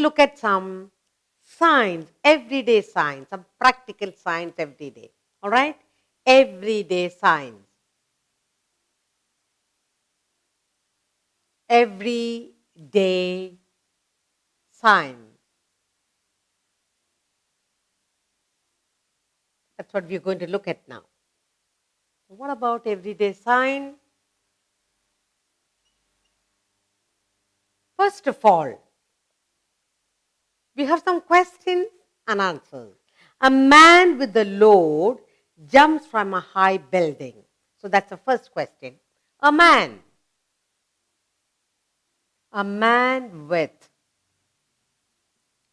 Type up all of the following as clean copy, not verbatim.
look at some science, everyday science, some practical science every day. All right? Everyday science. Everyday science. That's what we're going to look at now. What about everyday science? First of all, we have some questions and answers. A man with a load jumps from a high building. So that's the first question. A man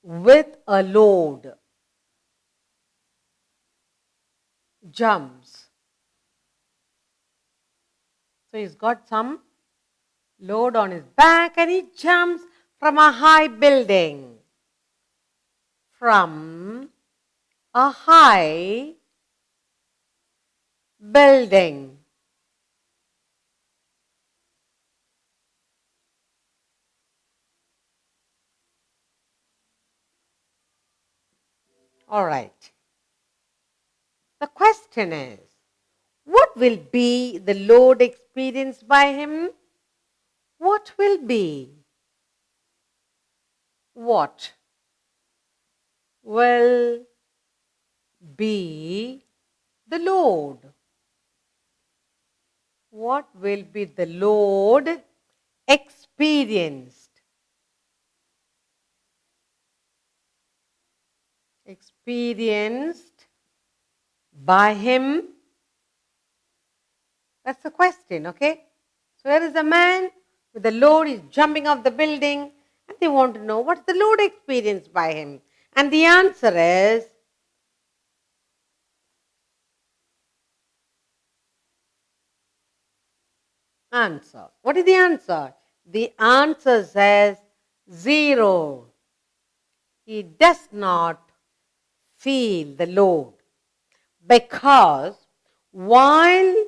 with a load jumps. So he's got some load on his back and he jumps from a high building. From a high building. All right. The question is, what will be the load experienced by him? What will be? What will be the load? What will be the load experienced? Experienced by him? That's the question, okay? So here is a man with a load, he's jumping off the building, and they want to know what's the load experienced by him. And the answer is answer. What is the answer? The answer says 0. He does not feel the load because while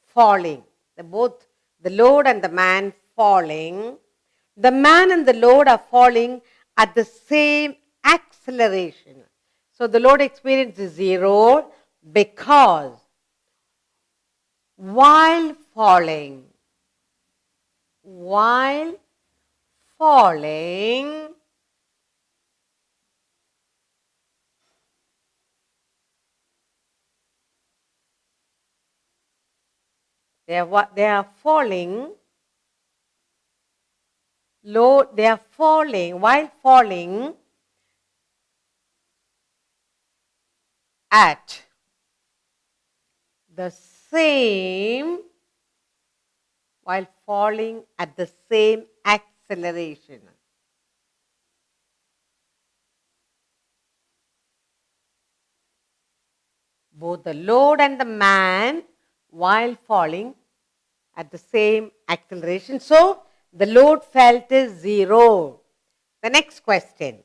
falling, both the load and the man falling, the man and the load are falling at the same acceleration. So the load experience is 0 because while falling, they are falling low, they are falling, while falling at the same, acceleration. Both the load and the man while falling at the same acceleration. So, the load felt is 0. The next question.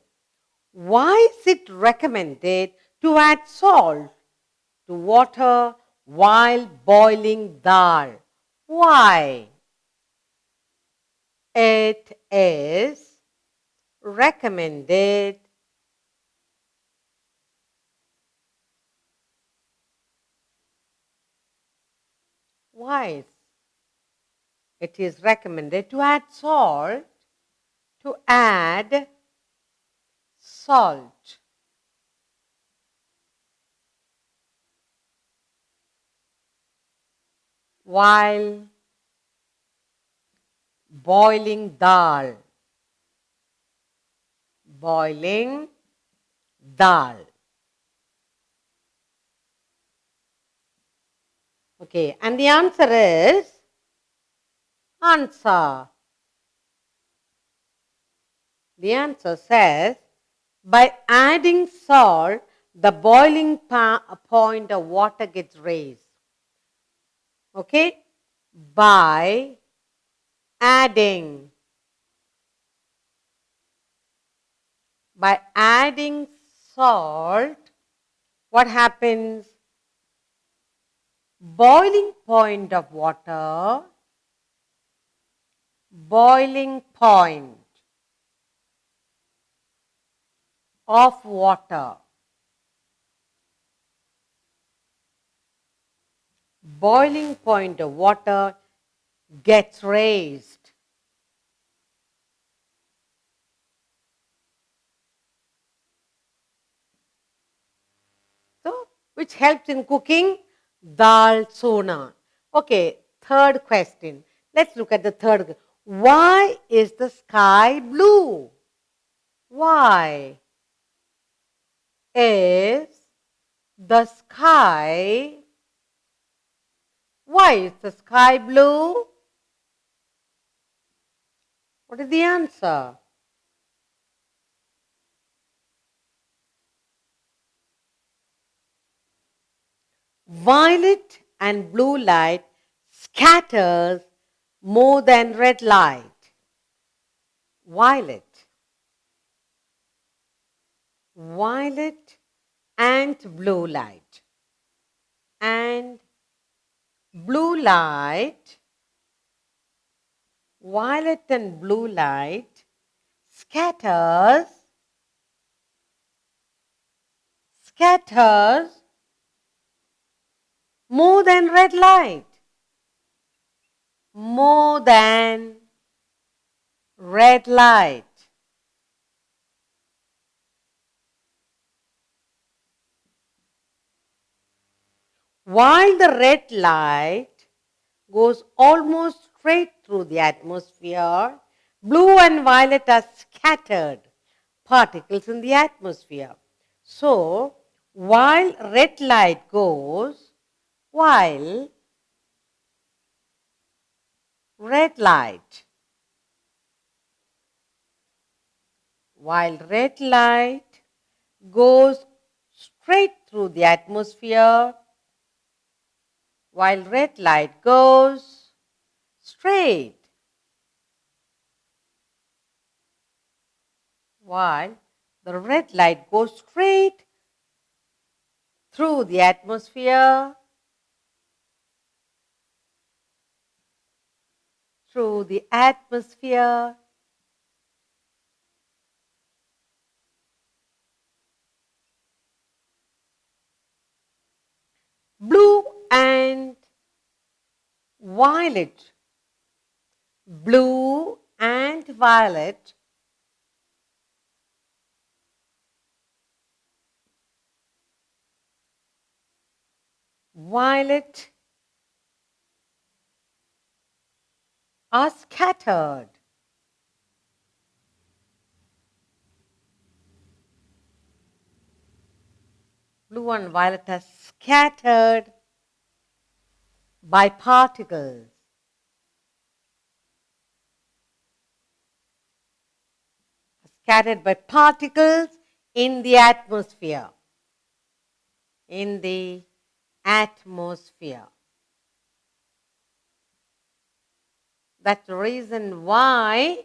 Why is it recommended to add salt to water while boiling dal? Why? It is recommended it is recommended to add salt, while boiling dal. Okay, and the answer is answer. The answer says, by adding salt, the boiling point of water gets raised. Okay? By adding salt, what happens? Boiling point of water, of water. Boiling point of water gets raised. So, which helps in cooking dal sona. Okay, third question. Let's look at the third. Why is the sky blue? Why is the sky, why is the sky blue? What is the answer? Violet and blue light scatters more than red light. Violet and blue light. And blue light, violet and blue light scatters more than red light. More than red light. While the red light goes almost straight through the atmosphere, blue and violet are scattered particles in the atmosphere. So, while red light goes, while red light goes straight through the atmosphere, while red light goes straight, while the red light goes straight through the atmosphere, blue and violet, blue and violet are scattered. Blue and violet are scattered by particles. Scattered by particles in the atmosphere. In the atmosphere. That's the reason why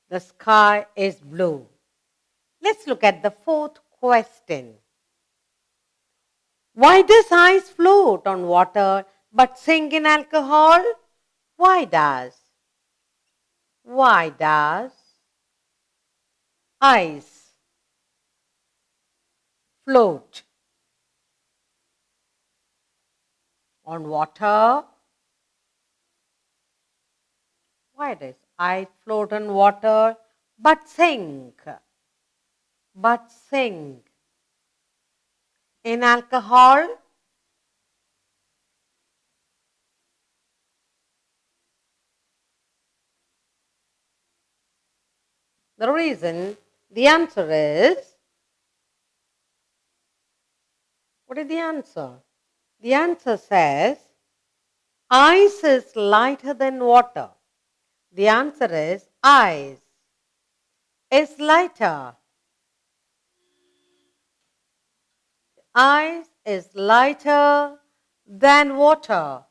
the sky is blue. Let's look at the fourth question. Why does ice float on water but sink in alcohol? Why does ice float on water? Why does ice float on water but sink in alcohol? The reason, the answer is, what is the answer? The answer says, ice is lighter than water. The answer is, ice is lighter. Ice is lighter than water.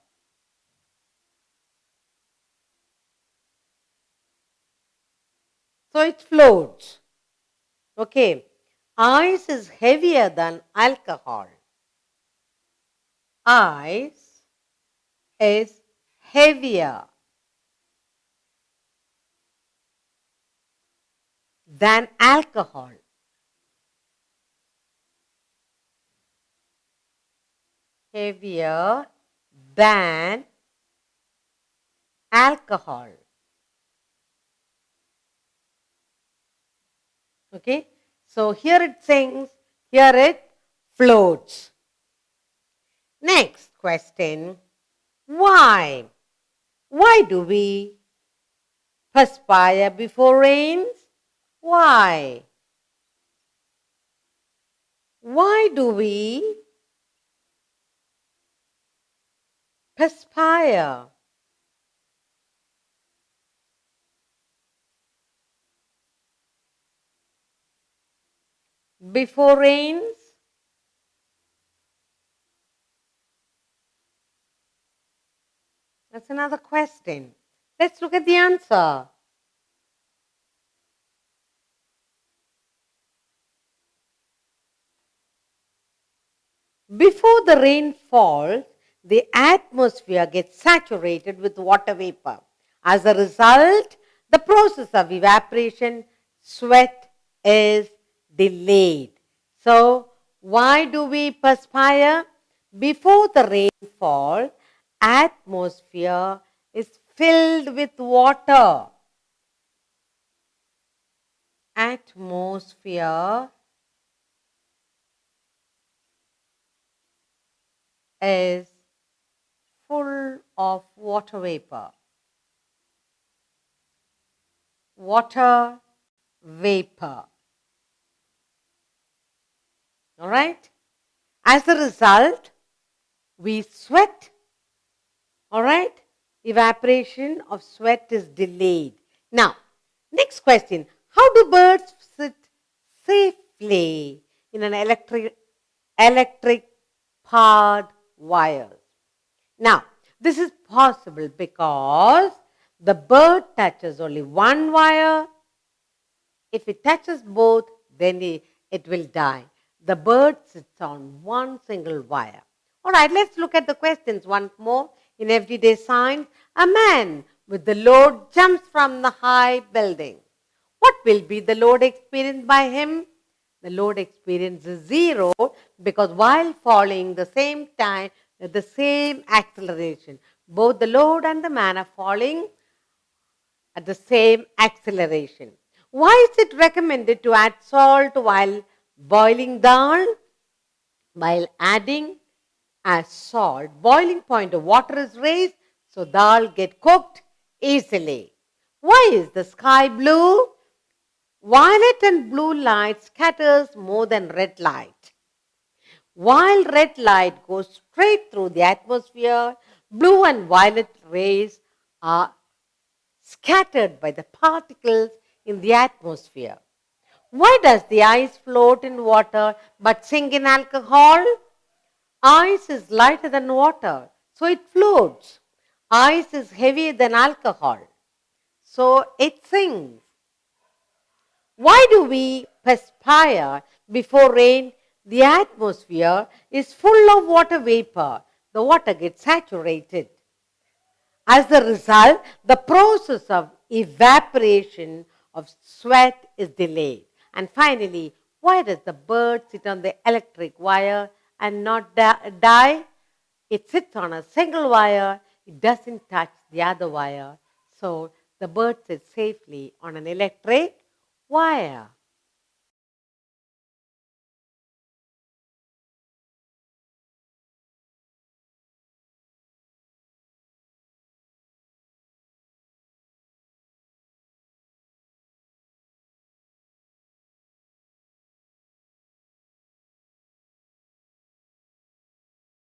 So it floats. Okay. Ice is heavier than alcohol. Ice is heavier than alcohol. Heavier than alcohol. Okay, so here it sinks, here it floats. Next question, why? Why do we perspire before rains? Why? Why do we perspire? Before rains? That's another question. Let's look at the answer. Before the rain falls, the atmosphere gets saturated with water vapor. As a result, the process of evaporation, sweat, is delayed. So, why do we perspire? Before the rainfall, atmosphere is filled with water. Atmosphere is full of water vapor. Water vapor. All right? As a result, we sweat. All right? Evaporation of sweat is delayed. Now, next question. How do birds sit safely in an electric powered wires? Now, this is possible because the bird touches only one wire. If it touches both, then it will die. The bird sits on one single wire. All right, let's look at the questions once more. In everyday science, a man with the load jumps from the high building. What will be the load experienced by him? The load experience is zero because while falling the same time with the same acceleration, both the load and the man are falling at the same acceleration. Why is it recommended to add salt while boiling dal? While adding salt, boiling point of water is raised, so dal get cooked easily. Why is the sky blue? Violet and blue light scatters more than red light. While red light goes straight through the atmosphere, blue and violet rays are scattered by the particles in the atmosphere. Why does the ice float in water but sink in alcohol? Ice is lighter than water, so it floats. Ice is heavier than alcohol, so it sinks. Why do we perspire before rain? The atmosphere is full of water vapor. The water gets saturated. As a result, the process of evaporation of sweat is delayed. And finally, why does the bird sit on the electric wire and not die? It sits on a single wire. It doesn't touch the other wire. So the bird sits safely on an electric wire.